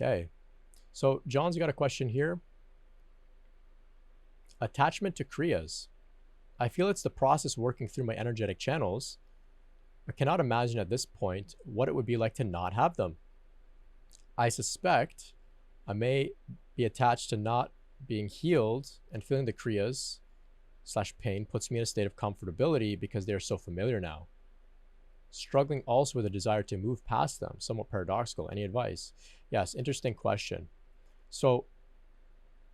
Okay. So John's got a question here. Attachment to Kriyas. I feel it's the process working through my energetic channels. I cannot imagine at this point what it would be like to not have them. I suspect I may be attached to not being healed, and feeling the Kriyas / pain puts me in a state of comfortability because they're so familiar now. Struggling also with a desire to move past them. Somewhat paradoxical. Any advice? Yes, interesting question. So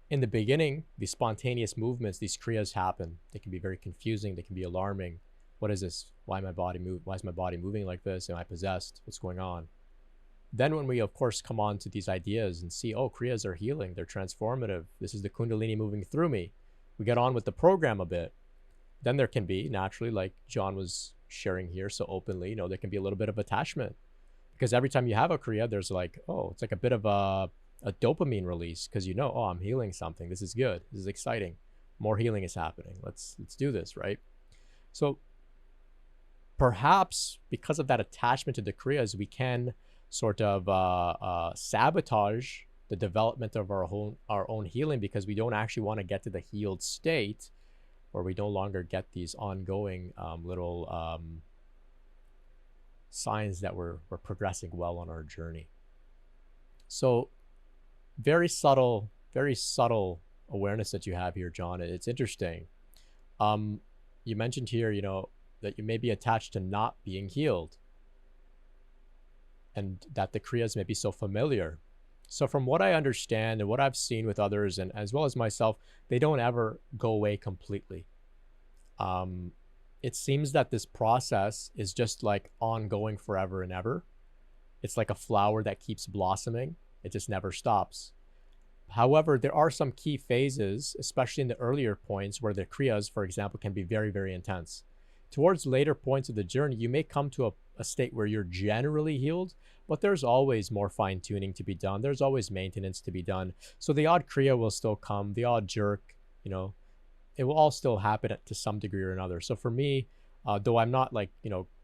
in the beginning, these spontaneous movements, these Kriyas happen. They can be very confusing. They can be alarming. What is this? Why is my body moving like this? Am I possessed? What's going on? Then when we, of course, come on to these ideas and see, oh, Kriyas are healing. They're transformative. This is the Kundalini moving through me. We get on with the program a bit. Then there can be, naturally, like John was sharing here so openly, there can be a little bit of attachment. Because every time you have a Kriya, there's like, oh, it's like a bit of a dopamine release, because oh, I'm healing something. This is good. This is exciting. More healing is happening. Let's do this, right? So perhaps because of that attachment to the Kriyas, we can sort of sabotage the development of our own healing, because we don't actually want to get to the healed state, or we no longer get these ongoing little signs that we're progressing well on our journey. So very subtle awareness that you have here, John. It's interesting. You mentioned here, that you may be attached to not being healed, and that the Kriyas may be so familiar. So from what I understand and what I've seen with others, and as well as myself, they don't ever go away completely. It seems that this process is just like ongoing forever and ever. It's like a flower that keeps blossoming. It just never stops. However, there are some key phases, especially in the earlier points, where the Kriyas, for example, can be very, very intense. Towards later points of the journey, you may come to a state where you're generally healed, but there's always more fine-tuning to be done. There's always maintenance to be done. So the odd Kriya will still come, the odd jerk, it will all still happen to some degree or another. So for me, though I'm not like,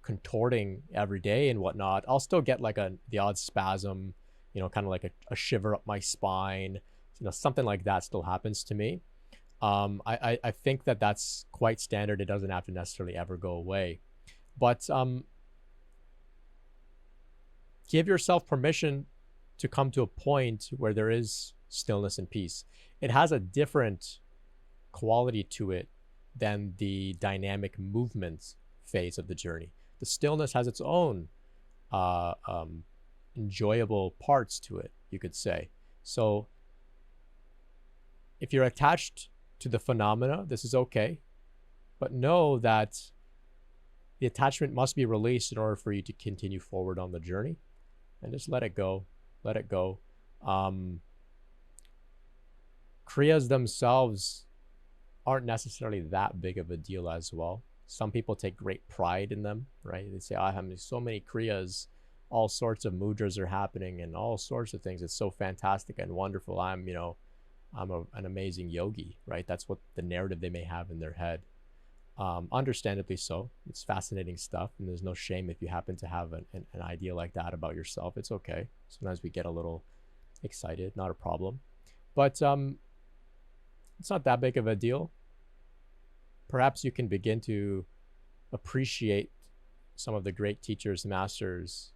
contorting every day and whatnot, I'll still get like the odd spasm, kind of like a shiver up my spine, something like that still happens to me. I think that that's quite standard. It doesn't have to necessarily ever go away. But give yourself permission to come to a point where there is stillness and peace. It has a different quality to it than the dynamic movement phase of the journey. The stillness has its own enjoyable parts to it, you could say. So if you're attached to the phenomena, this is okay, but know that the attachment must be released in order for you to continue forward on the journey, and just let it go. Kriyas themselves aren't necessarily that big of a deal as well. Some people take great pride in them, right? They say, I have so many Kriyas, all sorts of mudras are happening and all sorts of things. It's so fantastic and wonderful. I'm an amazing yogi, right? That's what the narrative they may have in their head. Understandably so. It's fascinating stuff, and there's no shame if you happen to have an idea like that about yourself. It's okay. Sometimes we get a little excited, not a problem. But it's not that big of a deal. Perhaps you can begin to appreciate some of the great teachers, masters,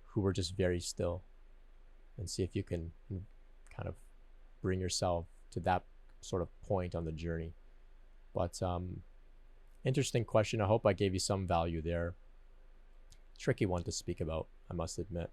who were just very still, and see if you can kind of bring yourself to that sort of point on the journey. But interesting question. I hope I gave you some value there. Tricky one to speak about, I must admit.